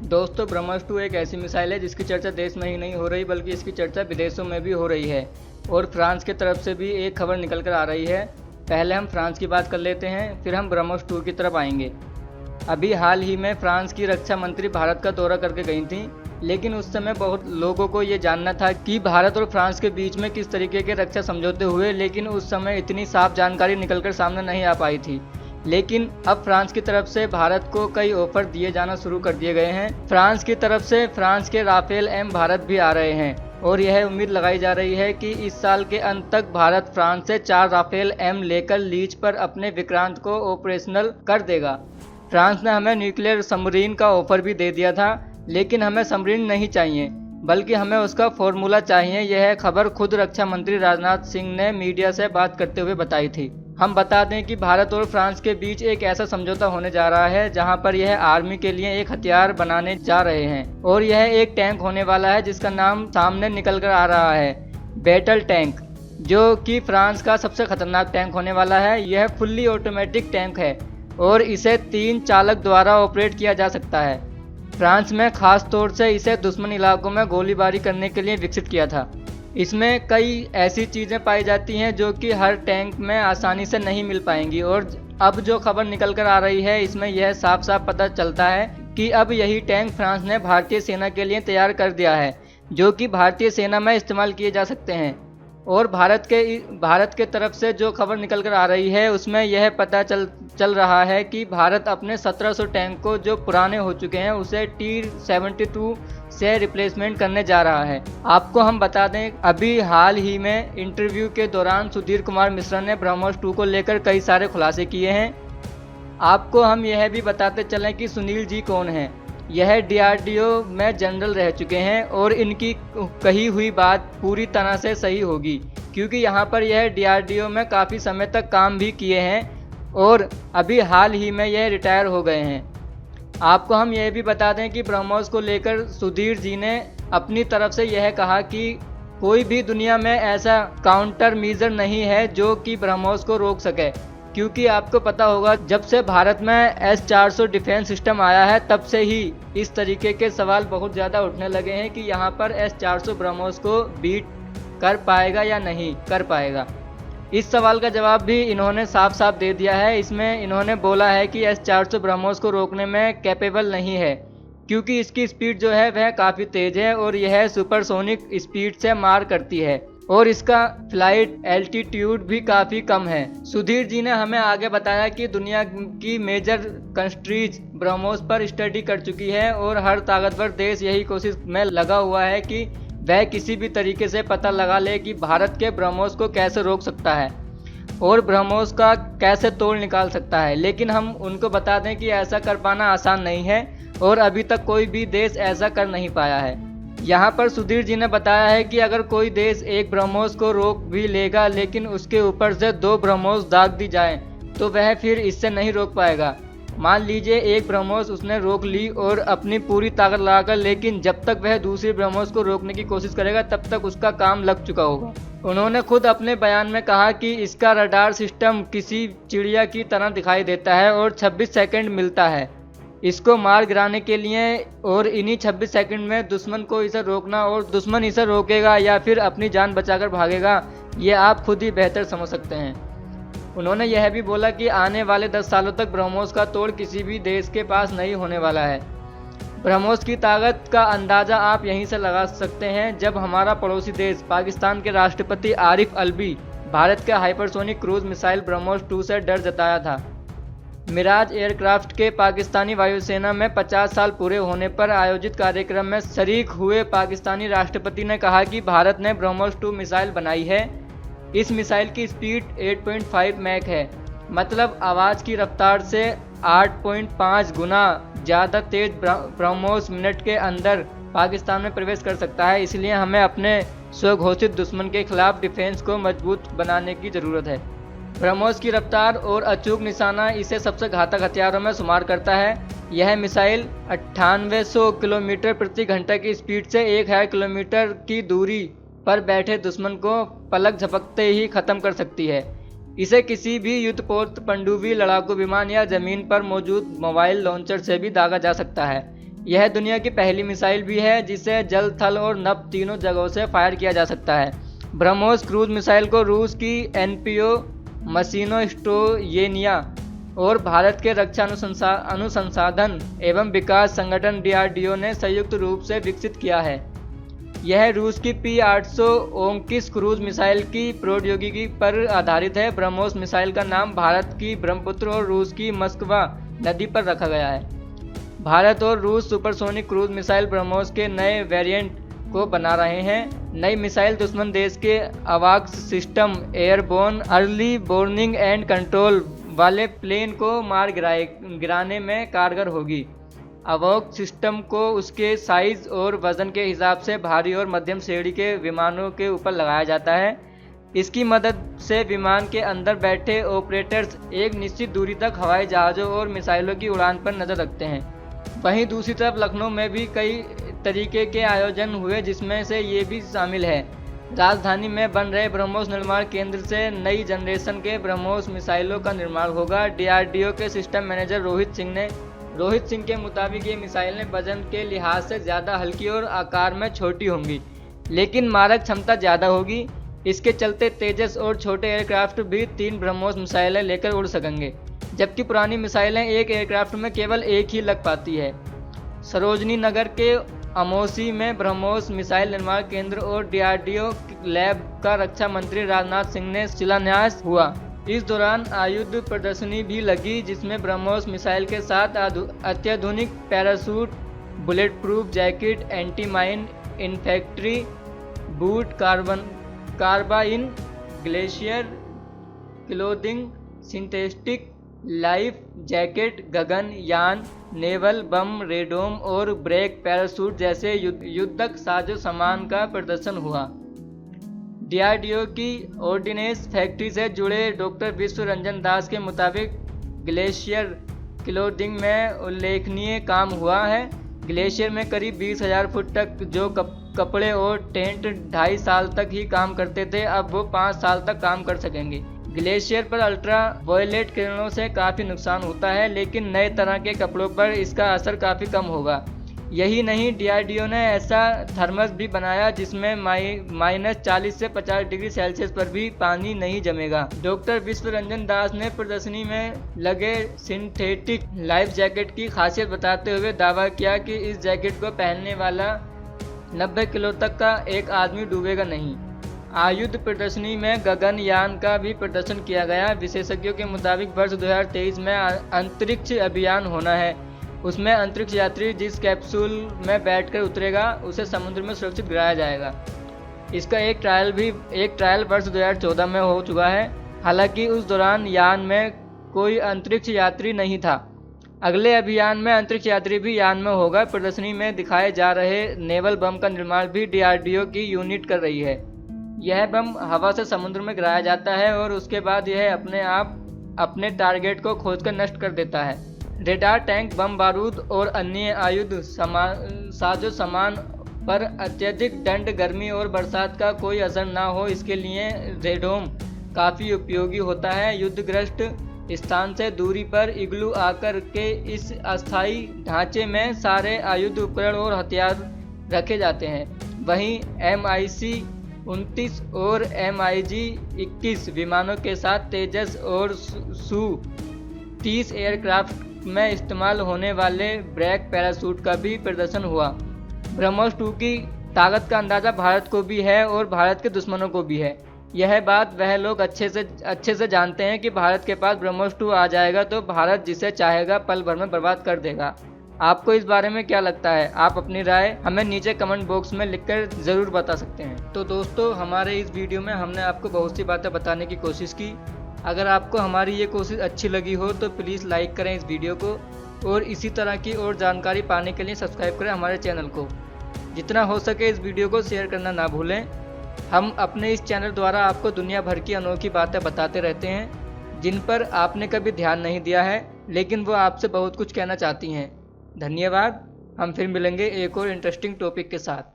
दोस्तों, ब्रह्मोस 2 एक ऐसी मिसाइल है जिसकी चर्चा देश में ही नहीं हो रही बल्कि इसकी चर्चा विदेशों में भी हो रही है और फ्रांस की तरफ से भी एक खबर निकल कर आ रही है। पहले हम फ्रांस की बात कर लेते हैं, फिर हम ब्रह्मोस 2 की तरफ आएंगे। अभी हाल ही में फ्रांस की रक्षा मंत्री भारत का दौरा करके गई थी, लेकिन उस समय बहुत लोगों को ये जानना था कि भारत और फ्रांस के बीच में किस तरीके के रक्षा समझौते हुए, लेकिन उस समय इतनी साफ जानकारी निकलकर सामने नहीं आ पाई थी। लेकिन अब फ्रांस की तरफ से भारत को कई ऑफर दिए जाना शुरू कर दिए गए हैं। फ्रांस की तरफ से फ्रांस के राफेल एम भारत भी आ रहे हैं और यह उम्मीद लगाई जा रही है कि इस साल के अंत तक भारत फ्रांस से 4 राफेल एम लेकर लीज पर अपने विक्रांत को ऑपरेशनल कर देगा। फ्रांस ने हमें न्यूक्लियर सबमरीन का ऑफर भी दे दिया था, लेकिन हमें सबमरीन नहीं चाहिए बल्कि हमें उसका फॉर्मूला चाहिए। यह खबर खुद रक्षा मंत्री राजनाथ सिंह ने मीडिया से बात करते हुए बताई थी। हम बता दें कि भारत और फ्रांस के बीच एक ऐसा समझौता होने जा रहा है जहां पर यह आर्मी के लिए एक हथियार बनाने जा रहे हैं और यह एक टैंक होने वाला है जिसका नाम सामने निकल कर आ रहा है, बैटल टैंक, जो कि फ्रांस का सबसे खतरनाक टैंक होने वाला है। यह फुल्ली ऑटोमेटिक टैंक है और इसे 3 चालक द्वारा ऑपरेट किया जा सकता है। फ्रांस में खास तौर से इसे दुश्मन इलाकों में गोलीबारी करने के लिए विकसित किया था। इसमें कई ऐसी चीज़ें पाई जाती हैं जो कि हर टैंक में आसानी से नहीं मिल पाएंगी और अब जो खबर निकल कर आ रही है इसमें यह साफ साफ पता चलता है कि अब यही टैंक फ्रांस ने भारतीय सेना के लिए तैयार कर दिया है, जो कि भारतीय सेना में इस्तेमाल किए जा सकते हैं। और भारत के तरफ से जो खबर निकल कर आ रही है उसमें यह पता चल रहा है कि भारत अपने 1700 टैंक को जो पुराने हो चुके हैं उसे T-72 से रिप्लेसमेंट करने जा रहा है। आपको हम बता दें, अभी हाल ही में इंटरव्यू के दौरान सुधीर कुमार मिश्रा ने ब्रह्मोस 2 को लेकर कई सारे खुलासे किए हैं। आपको हम यह भी बताते चलें कि सुनील जी कौन हैं। यह DRDO में जनरल रह चुके हैं और इनकी कही हुई बात पूरी तरह से सही होगी, क्योंकि यहाँ पर यह DRDO में काफ़ी समय तक काम भी किए हैं और अभी हाल ही में यह रिटायर हो गए हैं। आपको हम यह भी बता दें कि ब्रह्मोस को लेकर सुधीर जी ने अपनी तरफ से यह कहा कि कोई भी दुनिया में ऐसा काउंटर मीजर नहीं है जो कि ब्रह्मोस को रोक सके, क्योंकि आपको पता होगा जब से भारत में S-400 डिफेंस सिस्टम आया है तब से ही इस तरीके के सवाल बहुत ज़्यादा उठने लगे हैं कि यहाँ पर S-400 ब्रह्मोस को बीट कर पाएगा या नहीं कर पाएगा। इस सवाल का जवाब भी इन्होंने साफ साफ दे दिया है। इसमें इन्होंने बोला है कि S-400 ब्रह्मोस को रोकने में कैपेबल नहीं है, क्योंकि इसकी स्पीड जो है वह काफ़ी तेज़ है और यह सुपरसोनिक स्पीड से मार करती है और इसका फ्लाइट एल्टीट्यूड भी काफ़ी कम है। सुधीर जी ने हमें आगे बताया कि दुनिया की मेजर कंट्रीज ब्रह्मोस पर स्टडी कर चुकी है और हर ताकतवर देश यही कोशिश में लगा हुआ है कि वह किसी भी तरीके से पता लगा ले कि भारत के ब्रह्मोस को कैसे रोक सकता है और ब्रह्मोस का कैसे तोड़ निकाल सकता है। लेकिन हम उनको बता दें कि ऐसा कर पाना आसान नहीं है और अभी तक कोई भी देश ऐसा कर नहीं पाया है। यहाँ पर सुधीर जी ने बताया है कि अगर कोई देश एक ब्रह्मोस को रोक भी लेगा लेकिन उसके ऊपर से 2 ब्रह्मोस दाग दी जाए तो वह फिर इससे नहीं रोक पाएगा। मान लीजिए एक ब्रह्मोस उसने रोक ली और अपनी पूरी ताकत लगाकर, लेकिन जब तक वह दूसरी ब्रह्मोस को रोकने की कोशिश करेगा तब तक उसका काम लग चुका होगा। उन्होंने खुद अपने बयान में कहा कि इसका रडार सिस्टम किसी चिड़िया की तरह दिखाई देता है और 26 सेकंड मिलता है इसको मार गिराने के लिए और इन्हीं 26 सेकंड में दुश्मन को इसे रोकना और दुश्मन इसे रोकेगा या फिर अपनी जान बचाकर भागेगा, ये आप खुद ही बेहतर समझ सकते हैं। उन्होंने यह भी बोला कि आने वाले 10 सालों तक ब्रह्मोस का तोड़ किसी भी देश के पास नहीं होने वाला है। ब्रह्मोस की ताकत का अंदाज़ा आप यहीं से लगा सकते हैं जब हमारा पड़ोसी देश पाकिस्तान के राष्ट्रपति आरिफ अलवी भारत के हाइपरसोनिक क्रूज मिसाइल ब्रह्मोस 2 से डर जताया था। मिराज एयरक्राफ्ट के पाकिस्तानी वायुसेना में 50 साल पूरे होने पर आयोजित कार्यक्रम में शरीक हुए पाकिस्तानी राष्ट्रपति ने कहा कि भारत ने ब्रह्मोस 2 मिसाइल बनाई है। इस मिसाइल की स्पीड 8.5 मैक है, मतलब आवाज़ की रफ्तार से 8.5 गुना ज़्यादा तेज ब्रह्मोस मिनट के अंदर पाकिस्तान में प्रवेश कर सकता है। इसलिए हमें अपने स्वघोषित दुश्मन के खिलाफ डिफेंस को मजबूत बनाने की ज़रूरत है। ब्रह्मोस की रफ्तार और अचूक निशाना इसे सबसे घातक हथियारों में शुमार करता है। यह मिसाइल 9800 किलोमीटर प्रति घंटा की स्पीड से 1000 किलोमीटर की दूरी पर बैठे दुश्मन को पलक झपकते ही खत्म कर सकती है। इसे किसी भी युद्धपोत, पनडुब्बी, लड़ाकू विमान या जमीन पर मौजूद मोबाइल लॉन्चर से भी दागा जा सकता है। यह दुनिया की पहली मिसाइल भी है जिसे जल, थल और नभ तीनों जगहों से फायर किया जा सकता है। ब्रह्मोस क्रूज मिसाइल को रूस की एनपीओ मशीनोस्टोयेनिया और भारत के रक्षा अनुसंधान एवं विकास संगठन डीआरडीओ ने संयुक्त रूप से विकसित किया है। यह रूस की P-800 ओमकिस क्रूज मिसाइल की प्रौद्योगिकी पर आधारित है। ब्रह्मोस मिसाइल का नाम भारत की ब्रह्मपुत्र और रूस की मस्कवा नदी पर रखा गया है। भारत और रूस सुपरसोनिक क्रूज मिसाइल ब्रह्मोस के नए वेरिएंट को बना रहे हैं। नई मिसाइल दुश्मन देश के अवाक्स system, airborne early warning and control वाले प्लेन को मार गिराने में कारगर होगी। अवॉक्स सिस्टम को उसके साइज और वजन के हिसाब से भारी और मध्यम श्रेणी के विमानों के ऊपर लगाया जाता है। इसकी मदद से विमान के अंदर बैठे ऑपरेटर्स एक निश्चित दूरी तक हवाई जहाज़ों और मिसाइलों की उड़ान पर नज़र रखते हैं। वहीं दूसरी तरफ लखनऊ में भी कई तरीके के आयोजन हुए, जिसमें से ये भी शामिल है। राजधानी में बन रहे ब्रह्मोस निर्माण केंद्र से नई जनरेशन के ब्रह्मोस मिसाइलों का निर्माण होगा। डीआरडीओ के सिस्टम मैनेजर रोहित सिंह के मुताबिक ये मिसाइलें वजन के लिहाज से ज़्यादा हल्की और आकार में छोटी होंगी, लेकिन मारक क्षमता ज़्यादा होगी। इसके चलते तेजस और छोटे एयरक्राफ्ट भी 3 ब्रह्मोस मिसाइलें लेकर उड़ सकेंगे, जबकि पुरानी मिसाइलें एक एयरक्राफ्ट में केवल एक ही लग पाती है। सरोजनी नगर के अमोसी में ब्रह्मोस मिसाइल निर्माण केंद्र और डीआरडीओ लैब का रक्षा मंत्री राजनाथ सिंह ने शिलान्यास हुआ। इस दौरान आयुध प्रदर्शनी भी लगी, जिसमें ब्रह्मोस मिसाइल के साथ अत्याधुनिक parachute, bullet proof jacket, anti mine infantry boot, carbine, glacier clothing, synthetic life jacket, Gaganyaan, naval bomb, radome और ब्रेक पैराशूट जैसे युद्धक साजो सामान का प्रदर्शन हुआ। डीआरडीओ की ऑर्डिनेंस फैक्ट्री से जुड़े डॉक्टर विश्व रंजन दास के मुताबिक ग्लेशियर क्लोथिंग में उल्लेखनीय काम हुआ है। ग्लेशियर में करीब 20,000 फुट तक जो कपड़े और टेंट 2.5 साल तक ही काम करते थे, अब वो 5 साल तक काम कर सकेंगे। ग्लेशियर पर अल्ट्रा वायलेट किरणों से काफ़ी नुकसान होता है, लेकिन नए तरह के कपड़ों पर इसका असर काफ़ी कम होगा। यही नहीं, डीआरडीओ ने ऐसा थर्मस भी बनाया जिसमें -40 से 50 डिग्री सेल्सियस पर भी पानी नहीं जमेगा। डॉक्टर विश्व रंजन दास ने प्रदर्शनी में लगे सिंथेटिक लाइफ जैकेट की खासियत बताते हुए दावा किया कि इस जैकेट को पहनने वाला 90 किलो तक का एक आदमी डूबेगा नहीं। आयुध प्रदर्शनी में गगन यान का भी प्रदर्शन किया गया। विशेषज्ञों के मुताबिक वर्ष 2023 में अंतरिक्ष अभियान होना है। उसमें अंतरिक्ष यात्री जिस कैप्सूल में बैठकर उतरेगा, उसे समुद्र में सुरक्षित गिराया जाएगा। इसका एक ट्रायल वर्ष 2014 में हो चुका है। हालांकि उस दौरान यान में कोई अंतरिक्ष यात्री नहीं था। अगले अभियान में अंतरिक्ष यात्री भी यान में होगा। प्रदर्शनी में दिखाए जा रहे नेवल बम का निर्माण भी डीआरडीओ की यूनिट कर रही है। यह बम हवा से समुद्र में गिराया जाता है और उसके बाद यह अपने आप अपने टारगेट को खोजकर नष्ट कर देता है। रेडार, टैंक, बम बारूद और अन्य आयुध साजो सामान पर अत्यधिक ठंड, गर्मी और बरसात का कोई असर न हो, इसके लिए रेडोम काफ़ी उपयोगी होता है। युद्धग्रस्त स्थान से दूरी पर इग्लू आकर के इस अस्थायी ढांचे में सारे आयुध, उपकरण और हथियार रखे जाते हैं। वहीं MiC-29 और MiG-21 विमानों के साथ तेजस और Su-30 एयरक्राफ्ट में इस्तेमाल होने वाले ब्रेक पैराशूट का भी प्रदर्शन हुआ। ब्रह्मोस 2 की ताकत का अंदाज़ा भारत को भी है और भारत के दुश्मनों को भी है। यह बात वह लोग अच्छे से जानते हैं कि भारत के पास ब्रह्मोस 2 आ जाएगा तो भारत जिसे चाहेगा पल भर में बर्बाद कर देगा। आपको इस बारे में क्या लगता है? आप अपनी राय हमें नीचे कमेंट बॉक्स में लिखकर ज़रूर बता सकते हैं। तो दोस्तों, हमारे इस वीडियो में हमने आपको बहुत सी बातें बताने की कोशिश की। अगर आपको हमारी ये कोशिश अच्छी लगी हो तो प्लीज़ लाइक करें इस वीडियो को, और इसी तरह की और जानकारी पाने के लिए सब्सक्राइब करें हमारे चैनल को। जितना हो सके इस वीडियो को शेयर करना ना भूलें। हम अपने इस चैनल द्वारा आपको दुनिया भर की अनोखी बातें बताते रहते हैं, जिन पर आपने कभी ध्यान नहीं दिया है, लेकिन वो आपसे बहुत कुछ कहना चाहती हैं। धन्यवाद। हम फिर मिलेंगे एक और इंटरेस्टिंग टॉपिक के साथ।